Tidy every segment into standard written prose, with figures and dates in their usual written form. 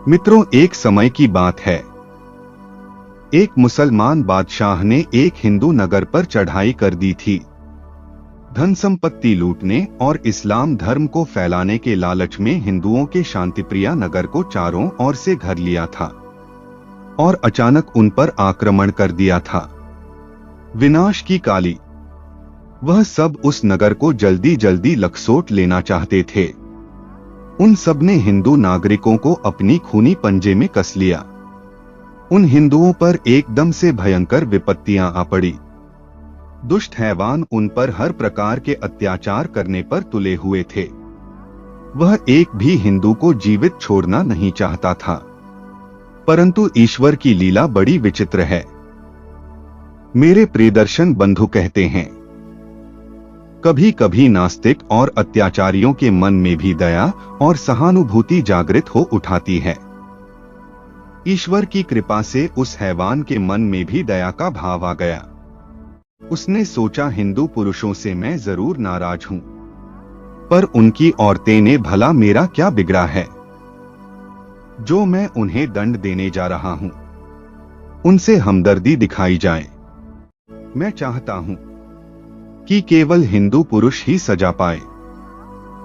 मित्रों, एक समय की बात है। एक मुसलमान बादशाह ने एक हिंदू नगर पर चढ़ाई कर दी थी। धन संपत्ति लूटने और इस्लाम धर्म को फैलाने के लालच में हिंदुओं के शांतिप्रिय नगर को चारों ओर से घेर लिया था और अचानक उन पर आक्रमण कर दिया था। विनाश की काली। वह सब उस नगर को जल्दी जल्दी लकसोट लेना चाहते थे। उन सब ने हिंदू नागरिकों को अपनी खूनी पंजे में कस लिया। उन हिंदुओं पर एकदम से भयंकर विपत्तियां आ पड़ी। दुष्ट हैवान उन पर हर प्रकार के अत्याचार करने पर तुले हुए थे। वह एक भी हिंदू को जीवित छोड़ना नहीं चाहता था। परंतु ईश्वर की लीला बड़ी विचित्र है। मेरे प्रियदर्शन बंधु कहते हैं, कभी कभी नास्तिक और अत्याचारियों के मन में भी दया और सहानुभूति जागृत हो उठाती है। ईश्वर की कृपा से उस हैवान के मन में भी दया का भाव आ गया। उसने सोचा, हिंदू पुरुषों से मैं जरूर नाराज हूं, पर उनकी औरतें ने भला मेरा क्या बिगड़ा है जो मैं उन्हें दंड देने जा रहा हूं। उनसे हमदर्दी दिखाई जाए। मैं चाहता हूं कि केवल हिंदू पुरुष ही सजा पाए।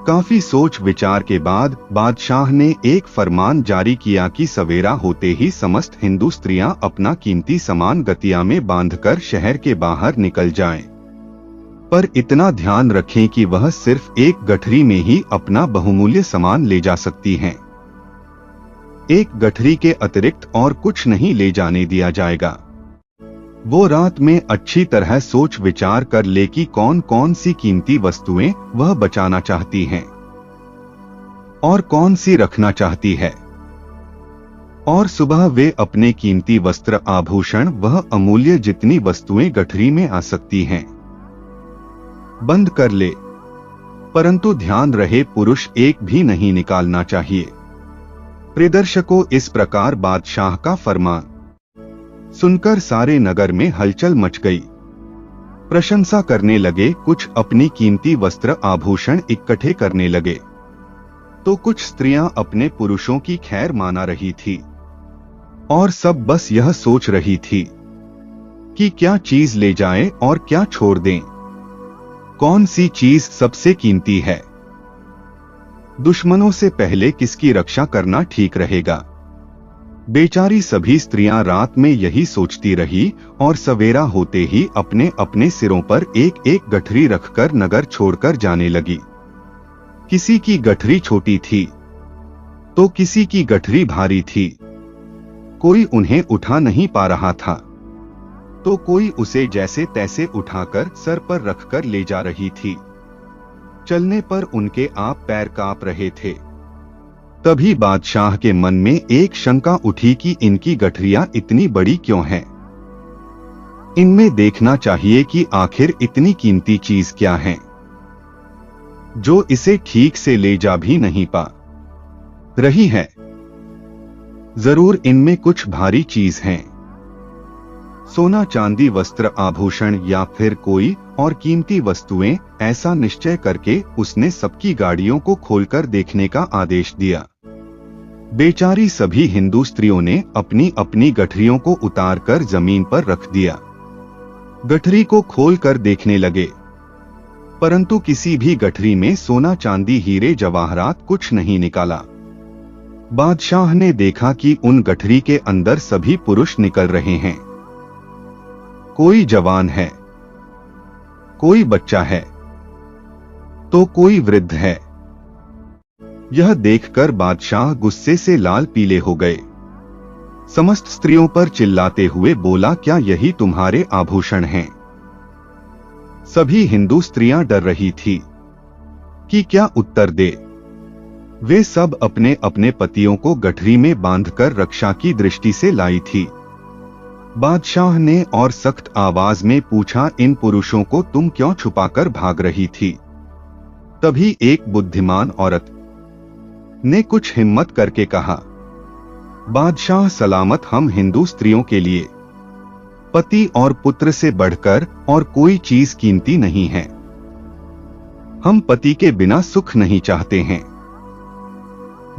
काफी सोच विचार के बाद बादशाह ने एक फरमान जारी किया कि सवेरा होते ही समस्त हिंदू स्त्रियां अपना कीमती सामान गतिया में बांधकर शहर के बाहर निकल जाएं। पर इतना ध्यान रखें कि वह सिर्फ एक गठरी में ही अपना बहुमूल्य सामान ले जा सकती हैं। एक गठरी के अतिरिक्त और कुछ नहीं ले जाने दिया जाएगा। वो रात में अच्छी तरह सोच विचार कर ले कि कौन कौन सी कीमती वस्तुएं वह बचाना चाहती हैं और कौन सी रखना चाहती है। और सुबह वे अपने कीमती वस्त्र आभूषण वह अमूल्य जितनी वस्तुएं गठरी में आ सकती हैं बंद कर ले। परंतु ध्यान रहे, पुरुष एक भी नहीं निकालना चाहिए। प्रियदर्शकों, इस प्रकार बादशाह का फरमान सुनकर सारे नगर में हलचल मच गई। प्रशंसा करने लगे, कुछ अपनी कीमती वस्त्र आभूषण इकट्ठे करने लगे, तो कुछ स्त्रियां अपने पुरुषों की खैर माना रही थी और सब बस यह सोच रही थी कि क्या चीज ले जाएं और क्या छोड़ दें, कौन सी चीज सबसे कीमती है, दुश्मनों से पहले किसकी रक्षा करना ठीक रहेगा। बेचारी सभी स्त्रियां रात में यही सोचती रही और सवेरा होते ही अपने अपने सिरों पर एक एक गठरी रखकर नगर छोड़कर जाने लगी। किसी की गठरी छोटी थी तो किसी की गठरी भारी थी। कोई उन्हें उठा नहीं पा रहा था तो कोई उसे जैसे तैसे उठाकर सर पर रखकर ले जा रही थी। चलने पर उनके आप पैर कांप रहे थे। तभी बादशाह के मन में एक शंका उठी कि इनकी गठरियां इतनी बड़ी क्यों हैं? इनमें देखना चाहिए कि आखिर इतनी कीमती चीज क्या है जो इसे ठीक से ले जा भी नहीं पा रही है। जरूर इनमें कुछ भारी चीज है, सोना चांदी वस्त्र आभूषण या फिर कोई और कीमती वस्तुएं। ऐसा निश्चय करके उसने सबकी गाड़ियों को खोलकर देखने का आदेश दिया। बेचारी सभी हिंदू स्त्रियों ने अपनी अपनी गठरियों को उतारकर जमीन पर रख दिया। गठरी को खोलकर देखने लगे, परंतु किसी भी गठरी में सोना चांदी हीरे जवाहरात कुछ नहीं निकाला। बादशाह ने देखा कि उन गठरी के अंदर सभी पुरुष निकल रहे हैं। कोई जवान है, कोई बच्चा है, तो कोई वृद्ध है। यह देखकर बादशाह गुस्से से लाल पीले हो गए। समस्त स्त्रियों पर चिल्लाते हुए बोला, क्या यही तुम्हारे आभूषण हैं? सभी हिंदू स्त्रियां डर रही थी कि क्या उत्तर दे। वे सब अपने अपने पतियों को गठरी में बांधकर रक्षा की दृष्टि से लाई थी। बादशाह ने और सख्त आवाज में पूछा, इन पुरुषों को तुम क्यों छुपाकर भाग रही थी? तभी एक बुद्धिमान औरत ने कुछ हिम्मत करके कहा, बादशाह सलामत, हम हिंदू स्त्रियों के लिए पति और पुत्र से बढ़कर और कोई चीज कीमती नहीं है। हम पति के बिना सुख नहीं चाहते हैं।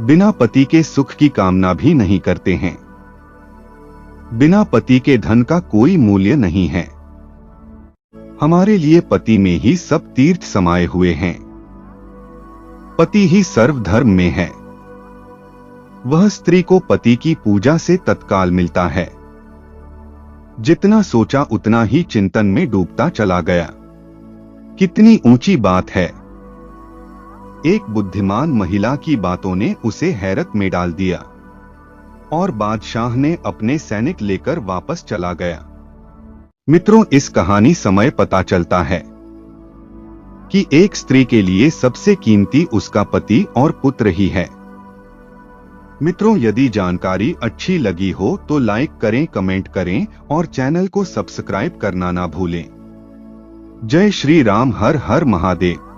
बिना पति के सुख की कामना भी नहीं करते हैं। बिना पति के धन का कोई मूल्य नहीं है। हमारे लिए पति में ही सब तीर्थ समाये हुए हैं। पति ही सर्वधर्म में है। वह स्त्री को पति की पूजा से तत्काल मिलता है। जितना सोचा उतना ही चिंतन में डूबता चला गया। कितनी ऊंची बात है। एक बुद्धिमान महिला की बातों ने उसे हैरत में डाल दिया और बादशाह ने अपने सैनिक लेकर वापस चला गया। मित्रों, इस कहानी समय पता चलता है कि एक स्त्री के लिए सबसे कीमती उसका पति और पुत्र ही है। मित्रों, यदि जानकारी अच्छी लगी हो तो लाइक करें, कमेंट करें और चैनल को सब्सक्राइब करना ना भूलें। जय श्री राम। हर हर महादेव।